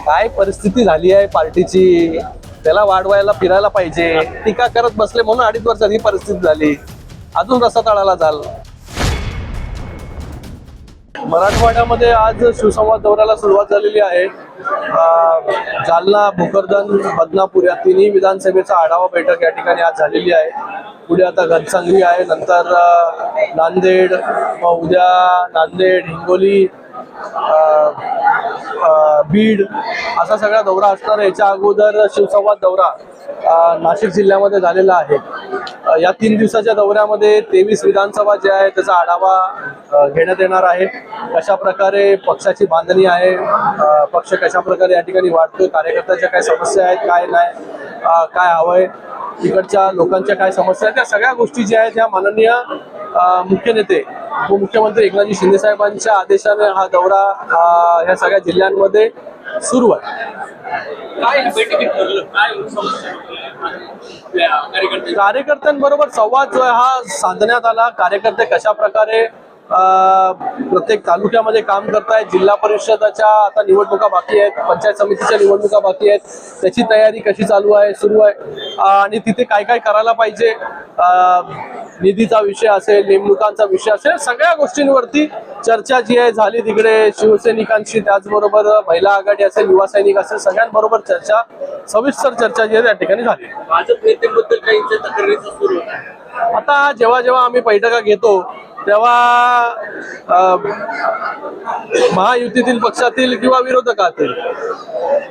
काय परिस्थिती झाली आहे पार्टीची, त्याला वाढवायला फिरायला पाहिजे. टीका करत बसले म्हणून 2.5 वर्षात ही परिस्थिती झाली. अजून रस्ता तळाला जाल. मराठवाड्यामध्ये आज शिवसंवाद दौऱ्याला सुरुवात झालेली आहे. जालना, भोकरदन, बदनापूर या तिन्ही विधानसभेचा आढावा बैठक या ठिकाणी आज झालेली आहे. पुढे आता घनसंगली आहे, नंतर नांदेड, मग उद्या नांदेड, हिंगोली, बीड असा सगळा दौरा असणार. याच्या अगोदर शिवसंवाद दौरा नाशिक जिल्ह्यामध्ये झालेला आहे. या 3 दिवसाच्या दौऱ्यामध्ये 23 विधानसभा जे आहे त्याचा आढावा घेण्यात येणार आहे. कशा प्रकारे पक्षाची बांधणी आहे, पक्ष कशा प्रकारे या ठिकाणी वाढतोय, कार्यकर्त्याच्या काय समस्या आहेत, काय नाही, काय हवंय, तिकडच्या लोकांच्या काय समस्या आहेत, त्या सगळ्या गोष्टी ज्या आहेत त्या माननीय मुख्य नेते उपमुख्यमंत्री एकनाथजी शिंदे साहेबांच्या आदेशाने हा दौरा या सगळ्या जिल्ह्यांमध्ये सुरू आहे. कार्यकर्त्यांबरोबर संवाद जो आहे हा साधण्यात आला. कार्यकर्ते कशा प्रकारे प्रत्येक तालुक्यामध्ये काम करतायत, जिल्हा परिषदाच्या आता निवडणुका बाकी आहेत, पंचायत समितीच्या निवडणुका बाकी आहेत, त्याची तयारी कशी चालू आहे, सुरू आहे, आणि तिथे काय काय करायला पाहिजे, निधीचा विषय असेल, नेमणुकांचा विषय असेल, सगळ्या गोष्टींवरती चर्चा जी आहे झाली. तिकडे शिवसैनिकांशी, त्याचबरोबर महिला आघाडी असेल, युवा सैनिक असेल, सगळ्यांबरोबर चर्चा, सविस्तर चर्चा जी आहे त्या ठिकाणी झाली. भाजप नेत्यांबद्दल काही तक्रारीचं सुरू आहे. आता जेव्हा आम्ही बैठका घेतो तेव्हा महायुतीतील पक्षातील किंवा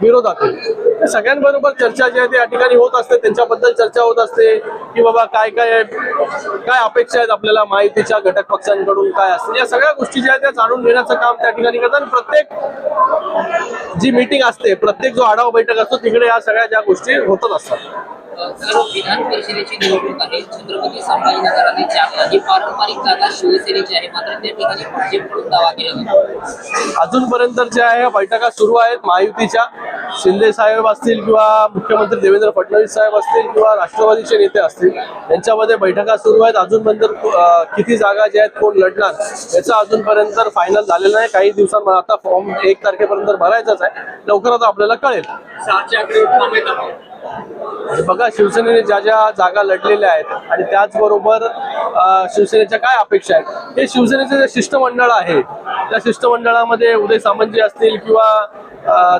विरोधातील सगळ्यांबरोबर चर्चा जी आहे ती या ठिकाणी होत असते. त्यांच्याबद्दल चर्चा होत असते की बाबा काय अपेक्षा आहेत आपल्याला महायुतीच्या घटक पक्षांकडून, काय असते, या सगळ्या गोष्टी ज्या आहेत त्या जाणून घेण्याचं काम त्या ठिकाणी करतात. आणि प्रत्येक जी मीटिंग असते, प्रत्येक जो आढावा बैठक असतो, तिकडे या सगळ्या ज्या गोष्टी होतच असतात. विधान परिषदेची निवडणूक आहे. छत्रपती संभाजीनगरातील ही पारंपरिक जागा शिवसेनेची आहे, मात्र त्या ठिकाणी भाजपकडून दावा केला. अजूनपर्यंत ज्या आहे बैठका सुरू आहेत महायुतीच्या. शिंदे साहेब असतील किंवा मुख्यमंत्री देवेंद्र फडणवीस साहेब असतील किंवा राष्ट्रवादीचे नेते असतील, यांच्यामध्ये बैठका सुरू आहेत. अजूनपर्यंत किती जागा ज्या आहेत, कोण लढणार याचं अजूनपर्यंत फायनल झालेलं नाही. काही दिवसांमध्ये आता फॉर्म 1 तारखेपर्यंत भरायचाच आहे, लवकरच आपल्याला कळेल. 6च्या आकडे बघा, शिवसेनेने ज्या ज्या जागा लढलेल्या आहेत आणि त्याचबरोबर शिवसेनेच्या काय अपेक्षा आहेत, हे शिवसेनेचे जे शिष्टमंडळ आहे त्या शिष्टमंडळामध्ये उदय सामंत असतील किंवा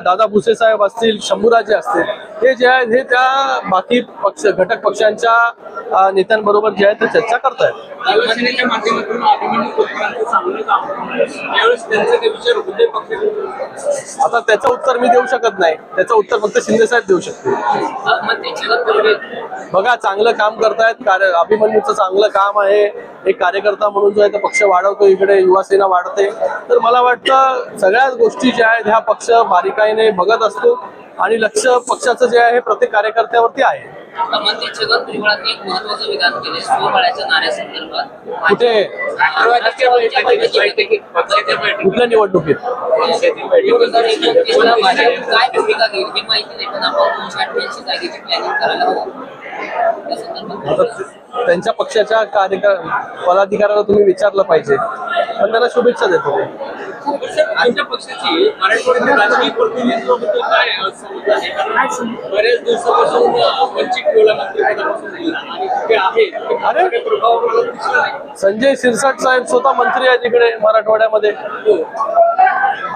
दादा भुसे साहेब असतील, शंभूराजे असतील, हे जे आहेत हे त्या बाकी घटक पक्षांच्या नेत्यांबरोबर जे आहे ते चर्चा करतायत. शिवसेनेच्या माध्यमातून अभिमन्यू खोतकरांचं चांगलं काम त्यावेळेस त्यांचे ते विचार होते पक्ष. आता त्याचं उत्तर मी देऊ शकत नाही, त्याचं उत्तर फक्त शिंदे साहेब देऊ शकतील. बघा, चांगलं काम करतायत, अभिमन्यूचं चांगलं काम आहे. एक कार्यकर्ता म्हणून जो आहे तो पक्ष वाढवतो, इकडे युवासेना वाढते. तर मला वाटतं सगळ्याच गोष्टी ज्या आहेत ह्या पक्ष बारीकाईने बघत असतो आणि लक्ष पक्षाचं जे आहे प्रत्येक कार्यकर्त्यावरती आहे. मंत्री छगन भुजबळांनी एक महत्त्वाचं विधान केले स्वबळाच्या नाऱ्यासंदर्भात. कुठे? कुठल्या निवडणुकीत? काय भूमिका घेईल ही माहिती नाही, पण आपण 288 जागेची प्लॅनिंग करायला हवं. त्यांच्या पक्षाच्या पदाधिकाऱ्याला तुम्ही विचारलं पाहिजे, पण त्यांना शुभेच्छा देतो. आमच्या पक्षाची मराठवाड्यातील राजकीय प्रतिनिधित्वाबद्दल काय समज आहे? बऱ्याच दिवसापासून वंचित ठेवला मंत्रिपदापासून आणि ते आहे प्रभाव. संजय शिरसाट साहेब स्वतः मंत्री आहेत इकडे मराठवाड्यामध्ये,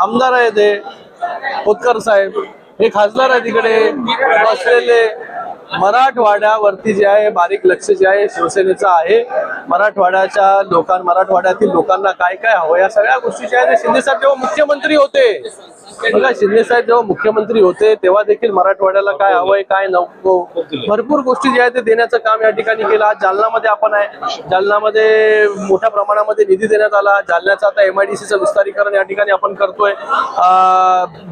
आमदार आहे ते. खोतकर साहेब हे खासदार आहेत इकडे बसलेले. मराठवाड्यावरती जे आहे बारीक लक्ष जे आहे शिवसेनेचं आहे. मराठवाड्यातील लोकांना काय काय हवं या सगळ्या गोष्टी ज्या आहेत. शिंदे साहेब जेव्हा मुख्यमंत्री होते, बघा, शिंदे साहेब जेव्हा मुख्यमंत्री होते तेव्हा देखील मराठवाड्याला काय हवंय, काय नको, भरपूर गोष्टी ज्या आहेत ते देण्याचं काम या ठिकाणी केलं. आज जालनामध्ये आपण आहे, जालनामध्ये मोठ्या प्रमाणामध्ये निधी देण्यात आला. जालन्याचं आता MIDCचं विस्तारीकरण या ठिकाणी आपण करतोय.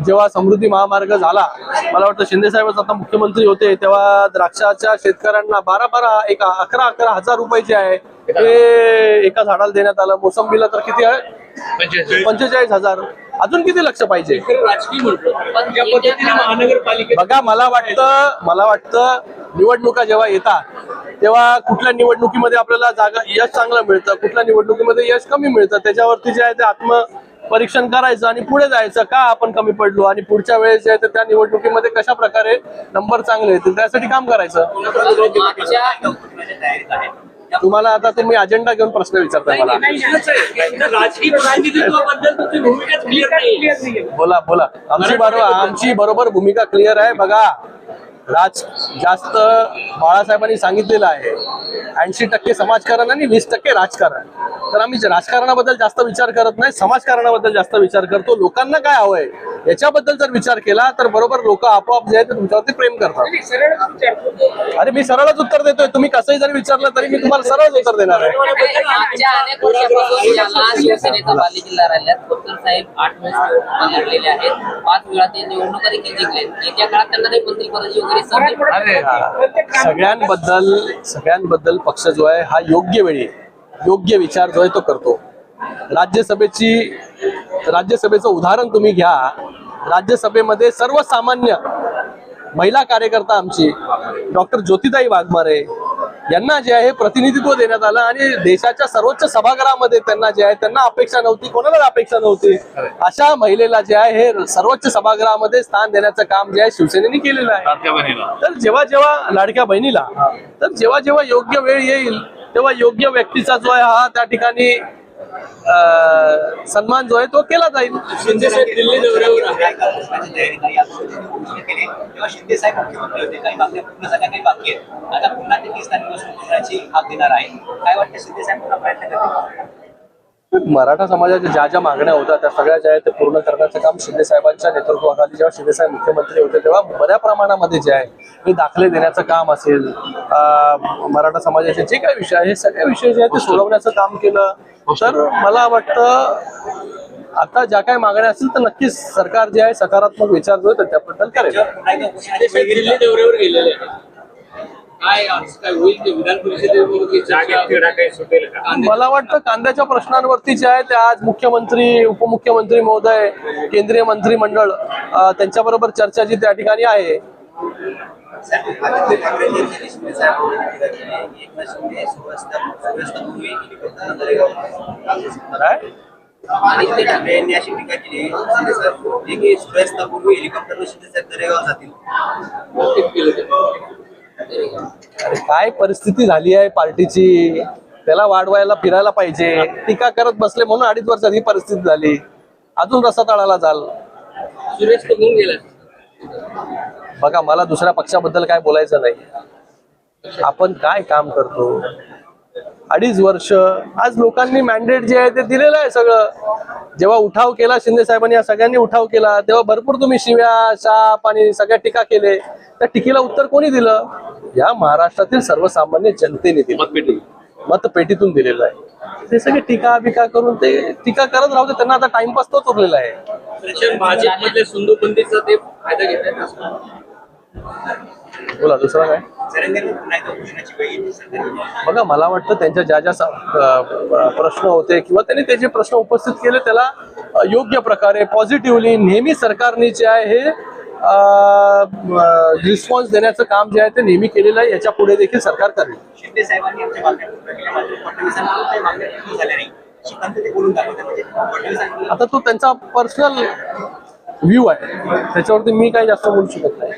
जेव्हा समृद्धी महामार्ग झाला, मला वाटतं शिंदे साहेबच आता मुख्यमंत्री होते तेव्हा द्राक्षाच्या शेतकऱ्यांना 11,000 हजार रुपये जे आहे ते एका झाडाला देण्यात आलं. मोसंबीला तर किती आहे? 45,000. अजून किती लक्ष पाहिजे? बघा, मला वाटतं निवडणुका जेव्हा येतात तेव्हा कुठल्या निवडणुकीमध्ये आपल्याला यश चांगलं मिळतं, कुठल्या निवडणुकीमध्ये यश कमी मिळतं, त्याच्यावरती जे आहे ते परीक्षण करायचं आणि पुढे जायचं, का आपण कमी पडलो आणि पुढच्या वेळेस जे आहे ते त्या निवडणुकीमध्ये कशा प्रकारे नंबर चांगले येतील त्यासाठी काम करायचं. तुम्हाला आता तुम्ही अजेंडा घेऊन प्रश्न विचारताय मला. राजकीय प्रतिनिधित्वाबद्दल तुमची भूमिकाच क्लिअर नाही. बोला आमची बरोबर भूमिका क्लिअर आहे. बघा, जास्त बाळासाहेबांनी सांगितलेलं आहे 80% समाजकारण आणि 20% राजकारण. तर आम्ही राजकारणाबद्दल जास्त विचार करत नाही, समाजकारणाबद्दल जास्त विचार करतो. लोकांना काय हवंय याच्याबद्दल जर विचार केला तर बरोबर लोक आपोआप जे आहे ते तुमच्यावरती प्रेम करतात. अरे मी सरळच उत्तर देतोय. तुम्ही कसंही जरी विचारलं तरी मी तुम्हाला सरळच उत्तर देणार आहे. मागच्या अनेक वर्षापासून जालना शिवसेनेचा बालेकिल्ला राहिल्यात. खोतकर साहेब 8 वेळेस निवडणुका लढलेले आहेत, 5 वेळा ते निवडणुका देखील जिंकलेत. येत्या काळात त्यांना काही मंत्रिपदाची वगैरे संधी सगळ्यांबद्दल पक्ष जो आहे हा योग्य वेळी योग्य विचार जो आहे तो करतो. राज्यसभेचं उदाहरण तुम्ही घ्या. राज्यसभेमध्ये सर्वसामान्य महिला कार्यकर्ता आमची डॉक्टर ज्योतिताई वाघमारे यांना जे आहे प्रतिनिधित्व देण्यात आलं आणि देशाच्या सर्वोच्च सभागृहामध्ये त्यांना जे आहे त्यांना अपेक्षा नव्हती, कोणालाच अपेक्षा नव्हती, अशा महिलेला जे आहे हे सर्वोच्च सभागृहामध्ये स्थान देण्याचं काम जे आहे शिवसेनेने केलेलं आहे. तर जेव्हा लाडक्या बहिणीला जेव्हा योग्य वेळ येईल तेव्हा योग्य व्यक्तीचा जो आहे हा त्या ठिकाणी सन्मान जो आहे तो केला जाईल. शिंदे साहेब दिल्ली दौऱ्यावर आहे. तेव्हा शिंदे साहेब मुख्यमंत्री होते, काही मागण्या पूर्ण झाल्या, काही बाकी आहेत. आता पुन्हा ते 30 तारखेपासून करण्याची हाक देणार आहे. काय वाटतं, शिंदे साहेब पुन्हा प्रयत्न करतील? मराठा समाजाच्या ज्या मागण्या होत्या त्या सगळ्या ज्या आहेत ते पूर्ण करण्याचं काम शिंदे साहेबांच्या नेतृत्वाखाली जेव्हा शिंदे साहेब मुख्यमंत्री होते तेव्हा बऱ्या प्रमाणामध्ये जे आहे हे दाखले देण्याचं काम असेल, मराठा समाजाचे जे काही विषय आहे हे सगळे विषय जे आहेत ते सोडवण्याचं काम केलं. तर मला वाटतं आता ज्या काही मागण्या असतील तर नक्कीच सरकार जे आहे सकारात्मक विचार जो आहे त्याबद्दल करेल. शिंदे साहेब दिल्ली दौऱ्यावर गेलेले आहेत. काय होईल ते विधान परिषदेवर जागा क्रीडा काही सुटेल का? मला वाटतं कांद्याच्या प्रश्नांवरती जे आहे ते आज मुख्यमंत्री उपमुख्यमंत्री महोदय केंद्रीय मंत्रिमंडळ त्यांच्याबरोबर चर्चा जी त्या ठिकाणी आहे. आदित्य ठाकरे यांनी अशी टीका केली की सूर्यास्तापूर्वी हेलिकॉप्टरवर शिंदे साहेब दरेगाव जातील. अरे काय परिस्थिती झाली आहे पार्टीची, त्याला वाढवायला फिरायला पाहिजे. टीका करत बसले म्हणून 2.5 वर्षात ही परिस्थिती झाली. अजून रस्ता तळाला जाल. सुरेश तर होऊन गेला. बघा, मला दुसऱ्या पक्षाबद्दल काय बोलायचं नाही. आपण काय काम करतो 2.5 वर्ष, आज लोकांनी मॅन्डेट जे आहे ते दिलेलं आहे सगळं. जेव्हा उठाव केला शिंदे साहेबांनी, या सगळ्यांनी उठाव केला तेव्हा भरपूर तुम्ही शिव्या शाप आणि सगळ्या टीका केले. त्या टीकेला उत्तर कोणी दिलं? या महाराष्ट्रातील सर्वसामान्य जनतेने दिलं, मतपेटीतून दिलेलं आहे. ते सगळे टीका बिका करून ते टीका करत राहू दे, त्यांना आता टाइमपास तोच उरलेला आहे. भाजपमधल्या सुंदूबंदीचा ते फायदा घेतात. बोला दुसरा काय. बघा, मला वाटतं त्यांच्या ज्या प्रश्न होते किंवा त्यांनी ते जे प्रश्न उपस्थित केले त्याला योग्य प्रकारे पॉझिटिव्हली नेहमी सरकारने जे आहे हे रिस्पॉन्स देण्याचं काम जे आहे ते नेहमी केलेलं आहे. याच्या पुढे देखील सरकार करेल. शिंदे साहेबांनी आमच्या मागण्या पूर्ण केल्या, मात्र फडणवीसांना काही मागण्या पूर्ण झाल्या नाही. शिकांत ते बोलून दाखवतात. म्हणजे फडणवीसांनी आता तो त्यांचा पर्सनल व्ह्यू आहे, त्याच्यावरती मी काही जास्त बोलू शकत नाही.